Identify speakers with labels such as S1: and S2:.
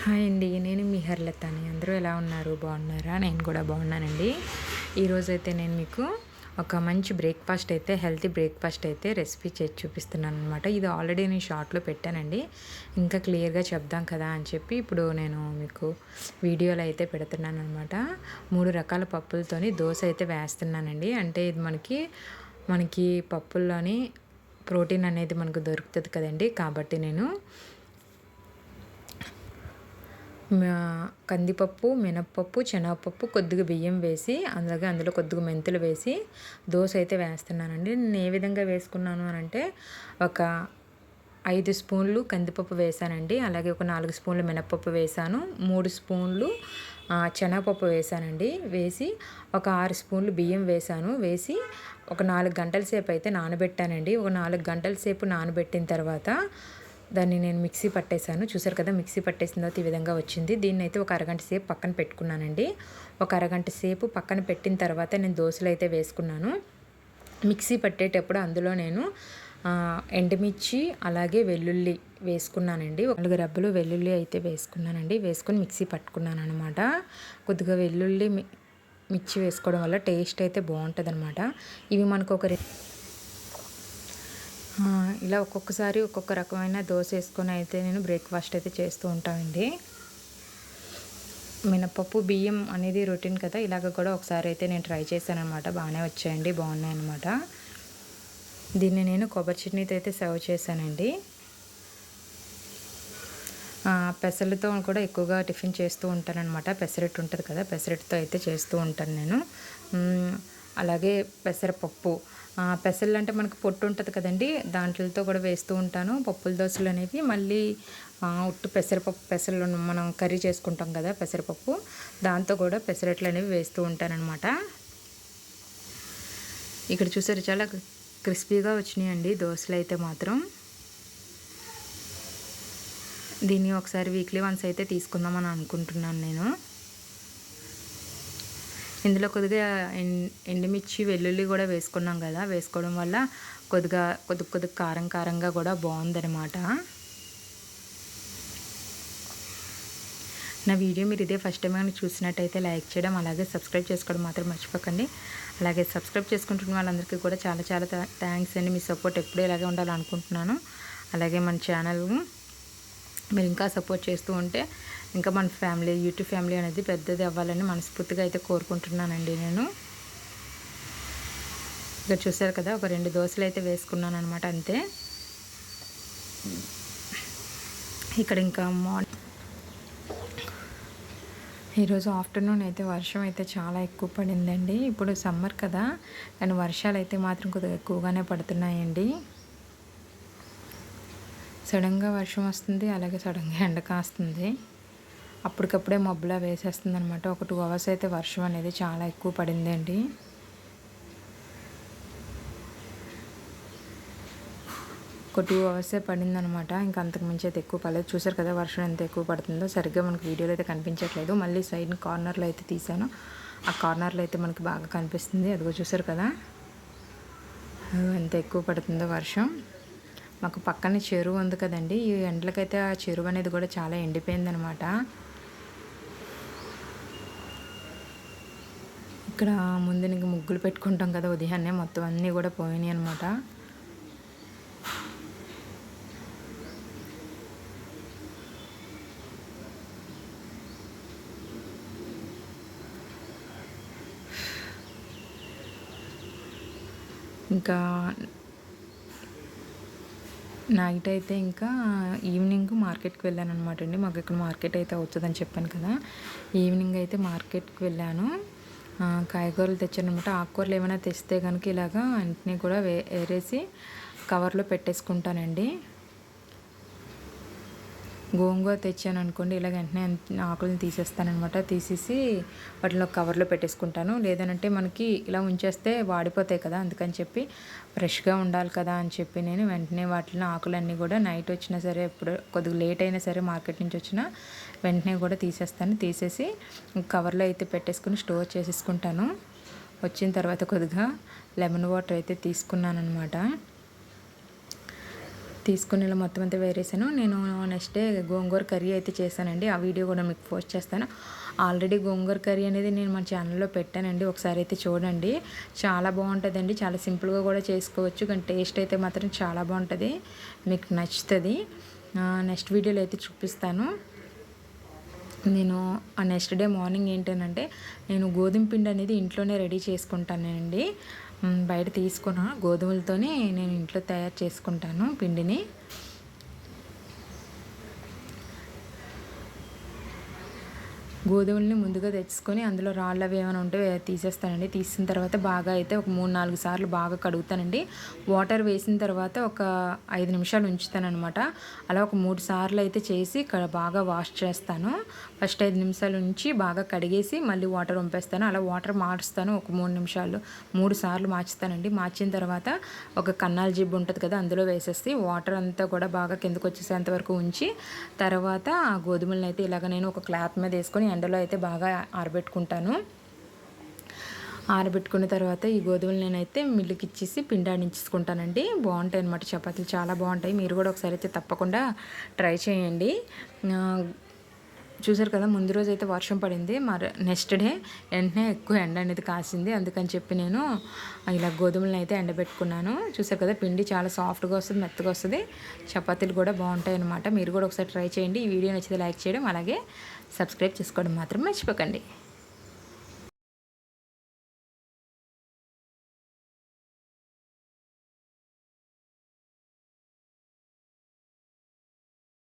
S1: Hi అండి. నేను మీ హర్లతాని. అందరూ ఎలా ఉన్నారు? బాగున్నారా? నేను కూడా బాగున్నానండి. ఈరోజైతే నేను మీకు ఒక మంచి బ్రేక్‌ఫాస్ట్ అయితే హెల్తీ బ్రేక్‌ఫాస్ట్ అయితే రెసిపీ చేసి చూపిస్తున్నాననమాట. ఇది ఆల్రెడీ నేను షార్ట్‌లో పెట్టానండి. ఇంకా క్లియర్‌గా చెప్దాం కదా అని చెప్పి ఇప్పుడు నేను మీకు వీడియోలో అయితే పెడుతున్నాననమాట. 3 రకాల పప్పులతోని దోస అయితే వేస్తున్నానండి. అంటే ఇది మనకి పప్పుల్లోని ప్రోటీన్ అనేది మనకు దొరుకుతది కదండీ! కాబట్టి నేను కందిపప్పు, మినపప్పు, శనగపప్పు, కొద్దిగా బియ్యం వేసి అలాగే అందులో కొద్దిగా మెంతులు వేసి దోస అయితే వేస్తున్నానండి. నేను ఏ విధంగా వేసుకున్నాను అనంటే ఒక 5 స్పూన్లు కందిపప్పు వేశానండి. అలాగే ఒక 4 స్పూన్లు మినపప్పు వేశాను. 3 స్పూన్లు శనగపప్పు వేశానండి. వేసి ఒక 6 స్పూన్లు బియ్యం వేశాను. వేసి ఒక 4 గంటల సేపు అయితే నానబెట్టానండి. ఒక 4 గంటల సేపు నానబెట్టిన తర్వాత దాన్ని నేను మిక్సీ పట్టేశాను. చూసారు కదా, మిక్సీ పట్టేసిన తర్వాత ఈ విధంగా వచ్చింది. దీన్నైతే ఒక అరగంట సేపు పక్కన పెట్టుకున్నానండి. ఒక అరగంట సేపు పక్కన పెట్టిన తర్వాత నేను దోసలు అయితే వేసుకున్నాను. మిక్సీ పట్టేటప్పుడు అందులో నేను ఎండుమిర్చి అలాగే వెల్లుల్లి వేసుకున్నానండి. 4 రెబ్బలు వెల్లుల్లి అయితే వేసుకున్నానండి. వేసుకొని మిక్సీ పట్టుకున్నాను అనమాట. కొద్దిగా వెల్లుల్లి మిర్చి వేసుకోవడం వల్ల టేస్ట్ అయితే బాగుంటుందన్నమాట. ఇవి మనకు ఇలా ఒక్కొక్కసారి ఒక్కొక్క రకమైన దోస వేసుకొని అయితే నేను బ్రేక్‌ఫాస్ట్ అయితే చేస్తూ ఉంటానండి. మినపప్పు, బియ్యం అనేది రొటీన్ కదా! ఇలాగ కూడా ఒకసారి అయితే నేను ట్రై చేశాననమాట. బాగానే వచ్చాయండి. బాగున్నాయన్నమాట. దీన్ని నేను కొబ్బరి చట్నీతో అయితే సర్వ్ చేశానండి. పెసలతో కూడా ఎక్కువగా టిఫిన్ చేస్తూ ఉంటాననమాట. పెసరట్టు ఉంటుంది కదా! పెసరట్టుతో అయితే చేస్తూ ఉంటాను నేను. అలాగే పెసరపప్పు, పెసలు అంటే మనకు పొట్టు ఉంటుంది కదండి, దాంట్లతో కూడా వేస్తూ ఉంటాను పప్పుల దోశలు అనేవి. మళ్ళీ ఉట్టు పెసలు మనం కర్రీ చేసుకుంటాం కదా పెసరపప్పు, దాంతో కూడా పెసరట్లు అనేవి వేస్తూ ఉంటానన్నమాట. ఇక్కడ చూసారు, చాలా క్రిస్పీగా వచ్చినాయండి దోశలు అయితే మాత్రం. దీన్ని ఒకసారి వీక్లీ వన్స్ అయితే తీసుకుందామని అనుకుంటున్నాను నేను. ఇందులో కొద్దిగా ఎండుమిర్చి, వెల్లుల్లి కూడా వేసుకున్నాం కదా, వేసుకోవడం వల్ల కొద్దిగా కారంగా కూడా బాగుందనమాట. నా వీడియో మీరు ఇదే ఫస్ట్ టైం కానీ చూసినట్టయితే లైక్ చేయడం, అలాగే సబ్స్క్రైబ్ చేసుకోవడం మాత్రం మర్చిపోకండి. అలాగే సబ్స్క్రైబ్ చేసుకుంటున్న వాళ్ళందరికీ కూడా చాలా చాలా థ్యాంక్స్ అండి. మీ సపోర్ట్ ఎప్పుడూ ఇలాగే ఉండాలనుకుంటున్నాను. అలాగే మన ఛానల్ మీరు ఇంకా సపోర్ట్ చేస్తూ ఉంటే ఇంకా మన యూట్యూబ్ ఫ్యామిలీ అనేది పెద్దది అవ్వాలని మనస్ఫూర్తిగా అయితే కోరుకుంటున్నానండి నేను. ఇక్కడ చూసారు కదా, ఒక 2 దోశలు అయితే వేసుకున్నాను అనమాట, అంతే. ఇక్కడ ఇంకా ఈరోజు ఆఫ్టర్నూన్ అయితే వర్షం అయితే చాలా ఎక్కువ పడిందండి. ఇప్పుడు సమ్మర్ కదా, కానీ వర్షాలు అయితే మాత్రం కొద్దిగా ఎక్కువగానే పడుతున్నాయండి. సడన్గా వర్షం వస్తుంది, అలాగే సడన్గా ఎండ కాస్తుంది. అప్పటికప్పుడే మబ్బులా వేసేస్తుంది అనమాట. ఒక 2 అవర్స్ అయితే వర్షం అనేది చాలా ఎక్కువ పడిందండి. ఒక 2 అవర్సే పడిందనమాట. ఇంకా అంతకుమించి అయితే ఎక్కువ పడలేదు. చూసారు కదా వర్షం ఎంత ఎక్కువ పడుతుందో. సరిగ్గా మనకు వీడియోలో అయితే కనిపించట్లేదు. మళ్ళీ సైడ్ కార్నర్లో అయితే తీసాను. ఆ కార్నర్లో అయితే మనకి బాగా కనిపిస్తుంది. అదిగో చూసారు కదా, ఎంత ఎక్కువ పడుతుందో వర్షం. మాకు పక్కనే చెరువు ఉంది కదండి, ఈ ఎండలకైతే ఆ చెరువు అనేది కూడా చాలా ఎండిపోయిందనమాట. ఇక్కడ ముందు నీకు ముగ్గులు పెట్టుకుంటాం కదా ఉదయాన్నే, మొత్తం అన్నీ కూడా పోయినాయి అనమాట. ఇంకా నైట్ అయితే ఇంకా ఈవినింగ్ మార్కెట్కి వెళ్ళాను అనమాట అండి. మాకు ఇక్కడ మార్కెట్ అయితే అవుతుందని చెప్పాను కదా. ఈవినింగ్ అయితే మార్కెట్కి వెళ్ళాను. కాయగూరలు తెచ్చానమాట. ఆకుకూరలు ఏమైనా తెస్తే కనుక ఇలాగా అన్నిటినీ కూడా ఏరేసి కవర్లో పెట్టేసుకుంటానండి. గోంగూర తెచ్చాను అనుకోండి, ఇలా వెంటనే ఆకులను తీసేస్తానమాట. తీసేసి వాటిలో కవర్లో పెట్టేసుకుంటాను. లేదనంటే మనకి ఇలా ఉంచేస్తే వాడిపోతాయి కదా, అందుకని చెప్పి ఫ్రెష్గా ఉండాలి కదా అని చెప్పి నేను వెంటనే వాటిలో ఆకులన్నీ కూడా నైట్ వచ్చినా సరే, ఎప్పుడు కొద్దిగా లేట్ అయినా సరే మార్కెట్ నుంచి వచ్చినా వెంటనే కూడా తీసేస్తాను. తీసేసి కవర్లో అయితే పెట్టేసుకుని స్టోర్ చేసేసుకుంటాను. వచ్చిన తర్వాత కొద్దిగా లెమన్ వాటర్ అయితే తీసుకున్నాను అనమాట. తీసుకుని ఇలా మొత్తం అంతా వేరేసాను. నేను నెక్స్ట్ డే గోంగూర కర్రీ అయితే చేశానండి. ఆ వీడియో కూడా మీకు పోస్ట్ చేస్తాను. ఆల్రెడీ గోంగూర కర్రీ అనేది నేను మన ఛానల్లో పెట్టానండి. ఒకసారి అయితే చూడండి. చాలా బాగుంటుందండి. చాలా సింపుల్గా కూడా చేసుకోవచ్చు, కానీ టేస్ట్ అయితే మాత్రం చాలా బాగుంటుంది, మీకు నచ్చుతుంది. నెక్స్ట్ వీడియోలో అయితే చూపిస్తాను. నేను ఆ నెక్స్ట్ డే మార్నింగ్ ఏంటంటే నేను గోధుమ పిండి అనేది ఇంట్లోనే రెడీ చేసుకుంటానండి. బయట తీసుకున్న గోధుమలతోనే నేను ఇంట్లో తయారు చేసుకుంటాను పిండిని. గోధుమలని ముందుగా తెచ్చుకొని అందులో రాళ్ళు అవి ఏమైనా ఉంటే తీసేస్తానండి. తీసిన తర్వాత బాగా అయితే ఒక 3-4 సార్లు బాగా కడుగుతానండి. వాటర్ వేసిన తర్వాత ఒక 5 నిమిషాలు ఉంచుతానమాట. అలా ఒక 3 సార్లు అయితే చేసి బాగా వాష్ చేస్తాను. ఫస్ట్ 5 నిమిషాలు ఉంచి బాగా కడిగేసి మళ్ళీ వాటర్ వంపేస్తాను. అలా వాటర్ మారుస్తాను ఒక 3 నిమిషాలు 3 సార్లు మార్చుతానండి. మార్చిన తర్వాత ఒక కన్నాల జిబ్బు ఉంటుంది కదా, అందులో వేసేసి వాటర్ అంతా కూడా బాగా కిందకు వచ్చేసేంత వరకు ఉంచి తర్వాత ఆ గోధుమలను అయితే ఇలాగ నేను ఒక క్లాత్ మీద వేసుకొని ఎండలో అయితే బాగా ఆరబెట్టుకుంటాను. ఆరబెట్టుకున్న తర్వాత ఈ గోధుమలు నేనైతే మిల్లుకి ఇచ్చేసి పిండి ఆడించుకుంటానండి. బాగుంటాయి అన్నమాట చపాతీలు, చాలా బాగుంటాయి. మీరు కూడా ఒకసారి అయితే తప్పకుండా ట్రై చేయండి. చూసారు కదా, ముందు రోజు అయితే వర్షం పడింది. మరి నెక్స్ట్ డే వెంటనే ఎక్కువ ఎండ అనేది కాసింది. అందుకని చెప్పి నేను ఇలా గోధుమలను అయితే ఎండబెట్టుకున్నాను. చూసారు కదా, పిండి చాలా సాఫ్ట్గా వస్తుంది, మెత్తగా వస్తుంది. చపాతీలు కూడా బాగుంటాయి అన్నమాట. మీరు కూడా ఒకసారి ట్రై చేయండి. ఈ వీడియో నచ్చితే లైక్ చేయడం, అలాగే సబ్స్క్రైబ్ చేసుకోవడం మాత్రం మర్చిపోకండి.